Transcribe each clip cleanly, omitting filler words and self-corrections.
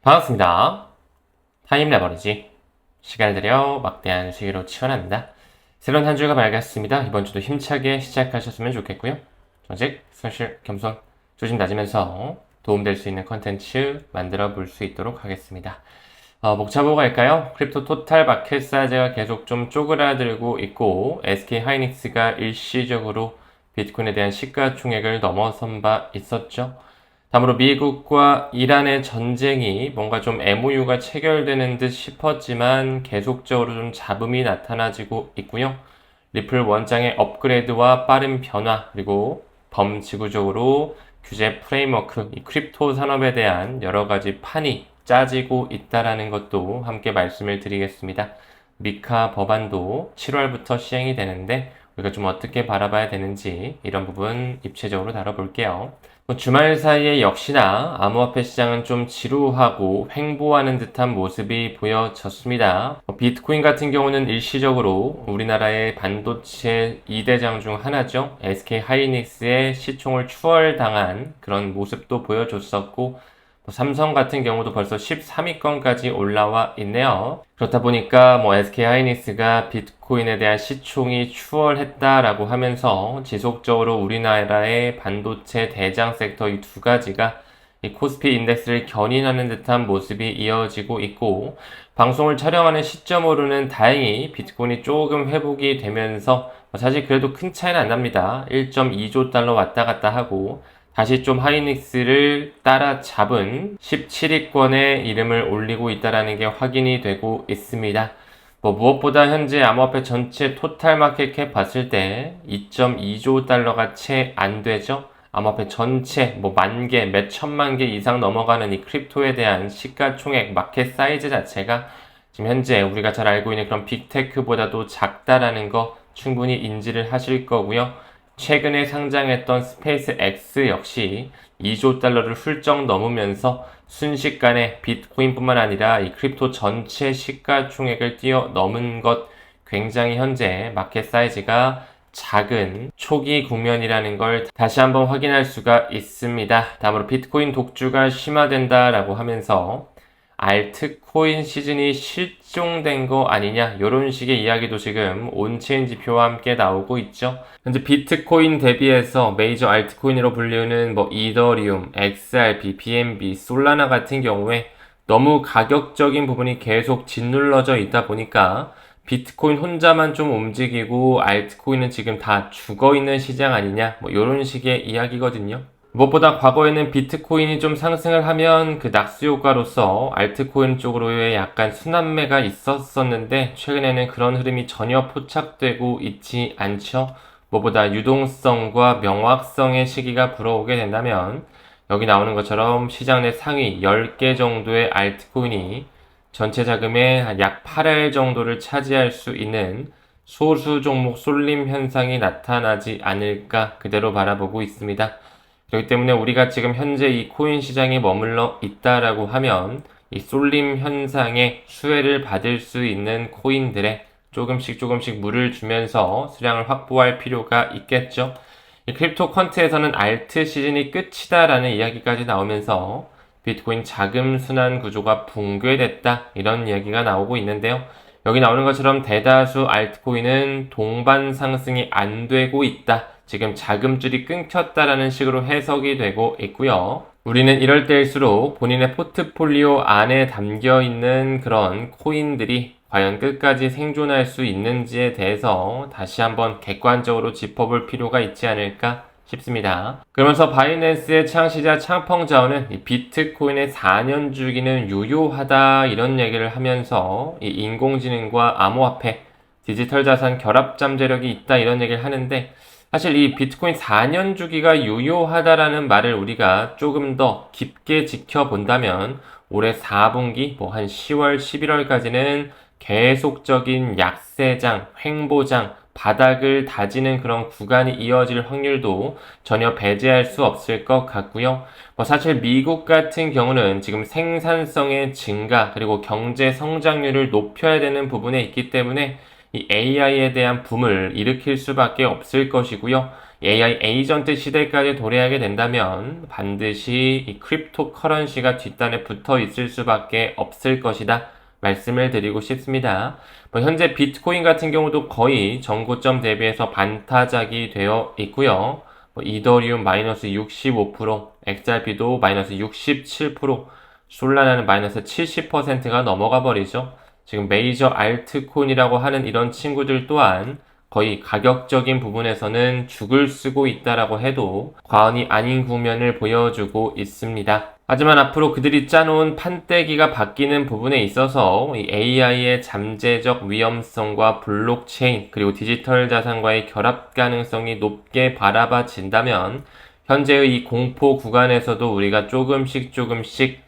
반갑습니다. 타임 레버리지. 시간을 들여 막대한 수익으로 치환합니다. 새로운 한 주가 밝았습니다. 이번 주도 힘차게 시작하셨으면 좋겠고요. 정직, 손실, 겸손, 조심 다지면서 도움될 수 있는 컨텐츠 만들어 볼 수 있도록 하겠습니다. 목차 보고 갈까요? 크립토 토탈 마켓 사이즈가 계속 좀 쪼그라들고 있고 SK 하이닉스가 일시적으로 비트코인에 대한 시가총액을 넘어선 바 있었죠. 다음으로 미국과 이란의 전쟁이 뭔가 좀 MOU가 체결되는 듯 싶었지만 계속적으로 좀 잡음이 나타나지고 있고요. 리플 원장의 업그레이드와 빠른 변화 그리고 범지구적으로 규제 프레임워크, 이 크립토 산업에 대한 여러 가지 판이 짜지고 있다라는 것도 함께 말씀을 드리겠습니다. 미카 법안도 7월부터 시행이 되는데 우리가 좀 어떻게 바라봐야 되는지 이런 부분 입체적으로 다뤄볼게요. 주말 사이에 역시나 암호화폐 시장은 좀 지루하고 횡보하는 듯한 모습이 보여졌습니다. 비트코인 같은 경우는 일시적으로 우리나라의 반도체 2대장 중 하나죠. SK 하이닉스의 시총을 추월당한 그런 모습도 보여줬었고 삼성 같은 경우도 벌써 13위권까지 올라와 있네요. 그렇다 보니까 SK 하이닉스가 비트코인에 대한 시총이 추월했다라고 하면서 지속적으로 우리나라의 반도체 대장 섹터 이 두 가지가 이 코스피 인덱스를 견인하는 듯한 모습이 이어지고 있고, 방송을 촬영하는 시점으로는 다행히 비트코인이 조금 회복이 되면서 사실 그래도 큰 차이는 안 납니다. 1.2조 달러 왔다 갔다 하고 다시 좀 하이닉스를 따라잡은 17위권에 이름을 올리고 있다는 게 확인이 되고 있습니다. 무엇보다 현재 암호화폐 전체 토탈 마켓캡 봤을 때 2.2조 달러가 채 안 되죠. 암호화폐 전체 만 개, 몇 천만 개 이상 넘어가는 이 크립토에 대한 시가총액 마켓 사이즈 자체가 지금 현재 우리가 잘 알고 있는 그런 빅테크보다도 작다라는 거 충분히 인지를 하실 거고요. 최근에 상장했던 스페이스 X 역시 2조 달러를 훌쩍 넘으면서 순식간에 비트코인뿐만 아니라 이 크립토 전체 시가총액을 뛰어넘은 것, 굉장히 현재 마켓 사이즈가 작은 초기 국면이라는 걸 다시 한번 확인할 수가 있습니다. 다음으로 비트코인 독주가 심화된다라고 하면서 알트코인 시즌이 실종된 거 아니냐, 이런 식의 이야기도 지금 온체인 지표와 함께 나오고 있죠. 현재 비트코인 대비해서 메이저 알트코인으로 불리우는 이더리움, XRP, BNB, 솔라나 같은 경우에 너무 가격적인 부분이 계속 짓눌러져 있다 보니까 비트코인 혼자만 좀 움직이고 알트코인은 지금 다 죽어있는 시장 아니냐, 이런 식의 이야기거든요. 무엇보다 과거에는 비트코인이 좀 상승을 하면 그 낙수 효과로서 알트코인 쪽으로의 약간 순환매가 있었었는데, 최근에는 그런 흐름이 전혀 포착되고 있지 않죠. 무엇보다 유동성과 명확성의 시기가 불어오게 된다면 여기 나오는 것처럼 시장 내 상위 10개 정도의 알트코인이 전체 자금의 약 8할 정도를 차지할 수 있는 소수 종목 쏠림 현상이 나타나지 않을까 그대로 바라보고 있습니다. 그렇기 때문에 우리가 지금 현재 이 코인 시장에 머물러 있다라고 하면 이 쏠림 현상의 수혜를 받을 수 있는 코인들에 조금씩 물을 주면서 수량을 확보할 필요가 있겠죠. 이 크립토 퀀트에서는 알트 시즌이 끝이다라는 이야기까지 나오면서 비트코인 자금 순환 구조가 붕괴됐다, 이런 이야기가 나오고 있는데요. 여기 나오는 것처럼 대다수 알트코인은 동반 상승이 안 되고 있다, 지금 자금줄이 끊겼다라는 식으로 해석이 되고 있고요. 우리는 이럴 때일수록 본인의 포트폴리오 안에 담겨 있는 그런 코인들이 과연 끝까지 생존할 수 있는지에 대해서 다시 한번 객관적으로 짚어볼 필요가 있지 않을까 싶습니다. 그러면서 바이낸스의 창시자 창펑자오는 이 비트코인의 4년 주기는 유효하다, 이런 얘기를 하면서 이 인공지능과 암호화폐, 디지털 자산 결합 잠재력이 있다, 이런 얘기를 하는데, 사실 이 비트코인 4년 주기가 유효하다라는 말을 우리가 조금 더 깊게 지켜본다면 올해 4분기 한 10월, 11월까지는 계속적인 약세장, 횡보장, 바닥을 다지는 그런 구간이 이어질 확률도 전혀 배제할 수 없을 것 같고요. 사실 미국 같은 경우는 지금 생산성의 증가 그리고 경제 성장률을 높여야 되는 부분에 있기 때문에 이 AI에 대한 붐을 일으킬 수밖에 없을 것이고요. AI 에이전트 시대까지 도래하게 된다면 반드시 이 크립토 커런시가 뒷단에 붙어 있을 수밖에 없을 것이다 말씀을 드리고 싶습니다. 현재 비트코인 같은 경우도 거의 전고점 대비해서 반타작이 되어 있고요. 이더리움 마이너스 65%, XRP도 마이너스 67%, 솔라나는 마이너스 70%가 넘어가 버리죠. 지금 메이저 알트코인이라고 하는 이런 친구들 또한 거의 가격적인 부분에서는 죽을 쓰고 있다라고 해도 과언이 아닌 국면을 보여주고 있습니다. 하지만 앞으로 그들이 짜놓은 판때기가 바뀌는 부분에 있어서 이 AI의 잠재적 위험성과 블록체인 그리고 디지털 자산과의 결합 가능성이 높게 바라봐진다면 현재의 이 공포 구간에서도 우리가 조금씩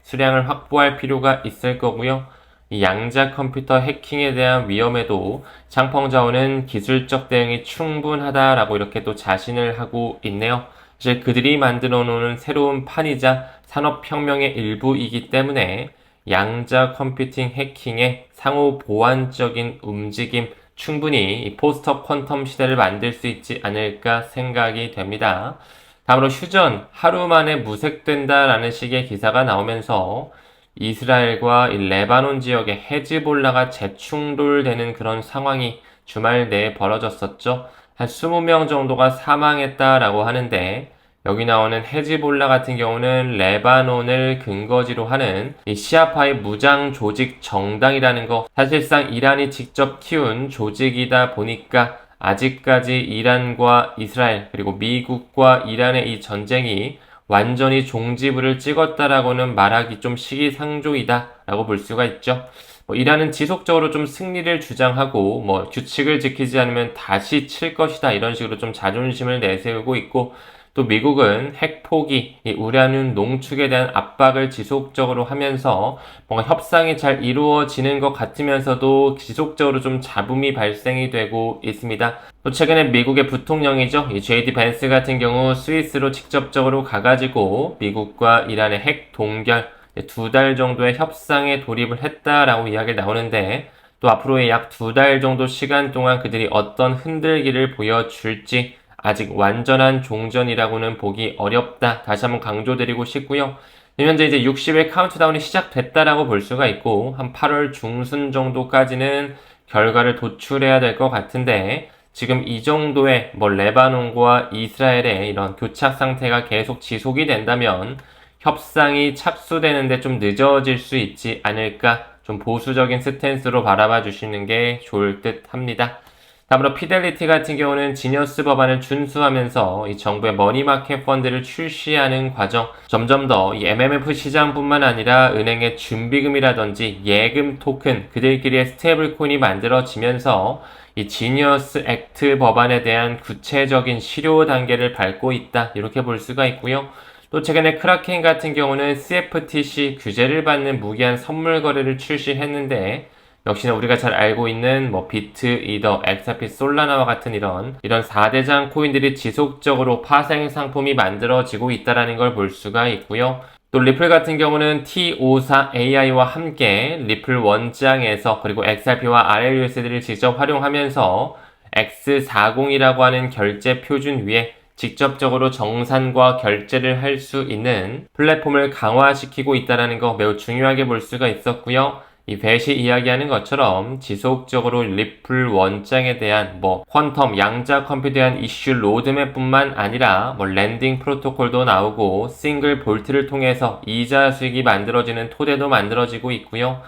수량을 확보할 필요가 있을 거고요. 이 양자 컴퓨터 해킹에 대한 위험에도 창펑자오는 기술적 대응이 충분하다라고 이렇게 또 자신을 하고 있네요. 사실 그들이 만들어 놓은 새로운 판이자 산업혁명의 일부이기 때문에 양자 컴퓨팅 해킹의 상호 보완적인 움직임 충분히 이 포스터 퀀텀 시대를 만들 수 있지 않을까 생각이 됩니다. 다음으로 휴전, 하루 만에 무색된다라는 식의 기사가 나오면서 이스라엘과 이 레바논 지역의 헤즈볼라가 재충돌되는 그런 상황이 주말 내에 벌어졌었죠. 한 20명 정도가 사망했다라고 하는데 여기 나오는 헤즈볼라 같은 경우는 레바논을 근거지로 하는 이 시아파의 무장 조직 정당이라는 거 사실상 이란이 직접 키운 조직이다 보니까 아직까지 이란과 이스라엘 그리고 미국과 이란의 이 전쟁이 완전히 종지부를 찍었다라고는 말하기 좀 시기상조이다 라고 볼 수가 있죠. 이란은 지속적으로 좀 승리를 주장하고 규칙을 지키지 않으면 다시 칠 것이다 이런 식으로 좀 자존심을 내세우고 있고 또 미국은 핵 포기, 이 우라늄 농축에 대한 압박을 지속적으로 하면서 뭔가 협상이 잘 이루어지는 것 같으면서도 지속적으로 좀 잡음이 발생이 되고 있습니다. 또 최근에 미국의 부통령이죠. 이 JD 벤스 같은 경우 스위스로 직접적으로 가가지고 미국과 이란의 핵 동결 2달 정도의 협상에 돌입을 했다라고 이야기가 나오는데 또 앞으로의 약 2달 정도 시간 동안 그들이 어떤 흔들기를 보여줄지 아직 완전한 종전이라고는 보기 어렵다. 다시 한번 강조드리고 싶고요. 현재 이제 60일 카운트다운이 시작됐다라고 볼 수가 있고 한 8월 중순 정도까지는 결과를 도출해야 될 것 같은데 지금 이 정도의 레바논과 이스라엘의 이런 교착 상태가 계속 지속이 된다면 협상이 착수되는데 좀 늦어질 수 있지 않을까 좀 보수적인 스탠스로 바라봐 주시는 게 좋을 듯 합니다. 다음으로 피델리티 같은 경우는 지니어스 법안을 준수하면서 이 정부의 머니마켓 펀드를 출시하는 과정 점점 더 이 MMF 시장뿐만 아니라 은행의 준비금이라든지 예금 토큰 그들끼리의 스테이블 코인이 만들어지면서 이 지니어스 액트 법안에 대한 구체적인 실효 단계를 밟고 있다 이렇게 볼 수가 있고요. 또 최근에 크라켄 같은 경우는 CFTC 규제를 받는 무기한 선물 거래를 출시했는데 역시나 우리가 잘 알고 있는 비트, 이더, 엑사피, 솔라나와 같은 이런 4대장 코인들이 지속적으로 파생 상품이 만들어지고 있다는 걸 볼 수가 있고요. 또 리플 같은 경우는 T54 AI와 함께 리플 원장에서 그리고 XRP와 RLUSD를 직접 활용하면서 X40이라고 하는 결제 표준 위에 직접적으로 정산과 결제를 할 수 있는 플랫폼을 강화시키고 있다는 거 매우 중요하게 볼 수가 있었고요. 이 배시 이야기하는 것처럼 지속적으로 리플 원장에 대한 퀀텀 양자 컴퓨터에 대한 이슈 로드맵뿐만 아니라 랜딩 프로토콜도 나오고 싱글 볼트를 통해서 이자 수익이 만들어지는 토대도 만들어지고 있고요.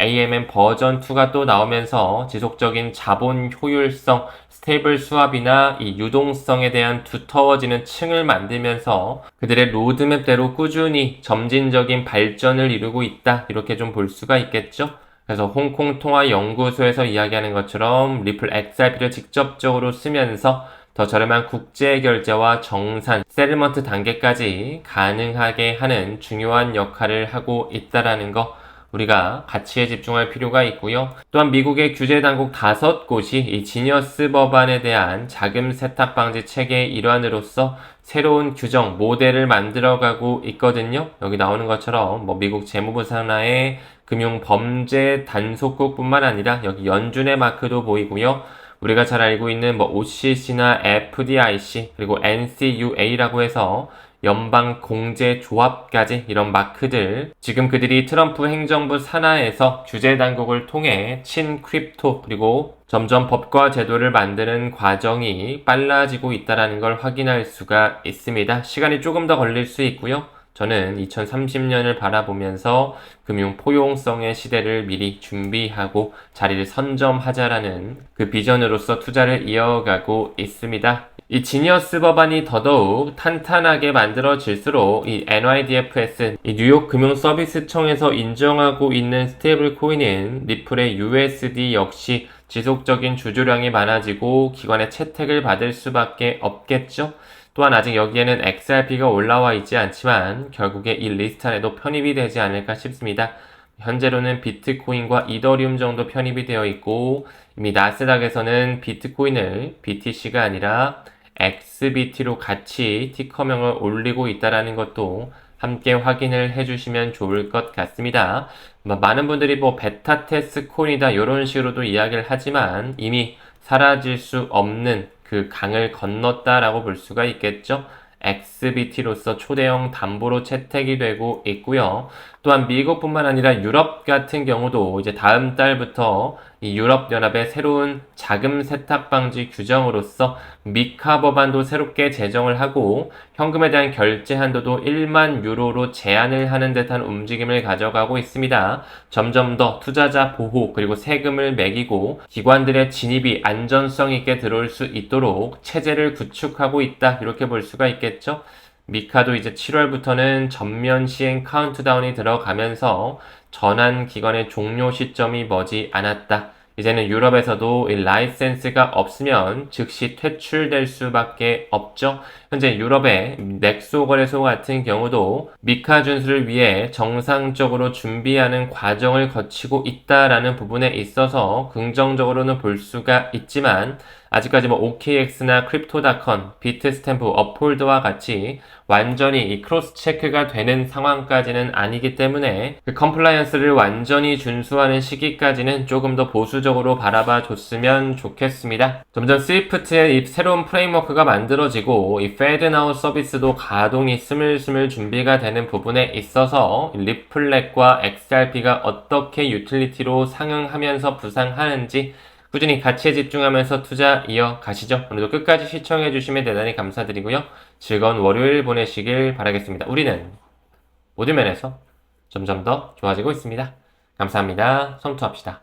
AMM 버전 2가 또 나오면서 지속적인 자본 효율성, 스테이블 수합이나 이 유동성에 대한 두터워지는 층을 만들면서 그들의 로드맵대로 꾸준히 점진적인 발전을 이루고 있다. 이렇게 좀 볼 수가 있겠죠. 그래서 홍콩 통화 연구소에서 이야기하는 것처럼 리플 XRP를 직접적으로 쓰면서 더 저렴한 국제 결제와 정산, 세틀먼트 단계까지 가능하게 하는 중요한 역할을 하고 있다라는 거 우리가 가치에 집중할 필요가 있고요. 또한 미국의 규제 당국 5곳이 이 지니어스 법안에 대한 자금 세탁 방지 체계의 일환으로서 새로운 규정, 모델을 만들어가고 있거든요. 여기 나오는 것처럼 미국 재무부 산하의 금융 범죄 단속국뿐만 아니라 여기 연준의 마크도 보이고요. 우리가 잘 알고 있는 뭐 OCC나 FDIC 그리고 NCUA라고 해서 연방공제조합까지 이런 마크들, 지금 그들이 트럼프 행정부 산하에서 규제 당국을 통해 친크립토 그리고 점점 법과 제도를 만드는 과정이 빨라지고 있다는 걸 확인할 수가 있습니다. 시간이 조금 더 걸릴 수 있고요. 저는 2030년을 바라보면서 금융 포용성의 시대를 미리 준비하고 자리를 선점하자라는 그 비전으로서 투자를 이어가고 있습니다. 이 지니어스 법안이 더더욱 탄탄하게 만들어질수록 이 NYDFS, 이 뉴욕 금융서비스청에서 인정하고 있는 스테이블 코인인 리플의 USD 역시 지속적인 주주량이 많아지고 기관의 채택을 받을 수밖에 없겠죠. 또한 아직 여기에는 XRP가 올라와 있지 않지만 결국에 이 리스트 안에도 편입이 되지 않을까 싶습니다. 현재로는 비트코인과 이더리움 정도 편입이 되어 있고 이미 나스닥에서는 비트코인을 BTC가 아니라 XBT로 같이 티커명을 올리고 있다는 것도 함께 확인을 해주시면 좋을 것 같습니다. 많은 분들이 뭐 베타 테스트 코인이다 이런 식으로도 이야기를 하지만 이미 사라질 수 없는 그 강을 건넜다라고 볼 수가 있겠죠. XBT로서 초대형 담보로 채택이 되고 있고요. 또한 미국뿐만 아니라 유럽 같은 경우도 이제 다음 달부터 이 유럽연합의 새로운 자금 세탁 방지 규정으로서 미카 법안도 새롭게 제정을 하고 현금에 대한 결제 한도도 1만 유로로 제한을 하는 듯한 움직임을 가져가고 있습니다. 점점 더 투자자 보호 그리고 세금을 매기고 기관들의 진입이 안전성 있게 들어올 수 있도록 체제를 구축하고 있다. 이렇게 볼 수가 있겠죠. 미카도 이제 7월부터는 전면 시행 카운트다운이 들어가면서 전환 기간의 종료 시점이 머지 않았다. 이제는 유럽에서도 이 라이센스가 없으면 즉시 퇴출될 수밖에 없죠. 현재 유럽의 넥소 거래소 같은 경우도 미카 준수를 위해 정상적으로 준비하는 과정을 거치고 있다라는 부분에 있어서 긍정적으로는 볼 수가 있지만 아직까지 뭐 OKX나 크립토닷컴, 비트스탬프, 업홀드와 같이 완전히 이 크로스 체크가 되는 상황까지는 아니기 때문에 그 컴플라이언스를 완전히 준수하는 시기까지는 조금 더 보수적으로 바라봐 줬으면 좋겠습니다. 점점 스위프트의 이 새로운 프레임워크가 만들어지고 이 페드나우 서비스도 가동이 스물스물 준비가 되는 부분에 있어서 리플렛과 XRP가 어떻게 유틸리티로 상응하면서 부상하는지 꾸준히 가치에 집중하면서 투자 이어가시죠. 오늘도 끝까지 시청해주시면 대단히 감사드리고요. 즐거운 월요일 보내시길 바라겠습니다. 우리는 모든 면에서 점점 더 좋아지고 있습니다. 감사합니다. 성투합시다.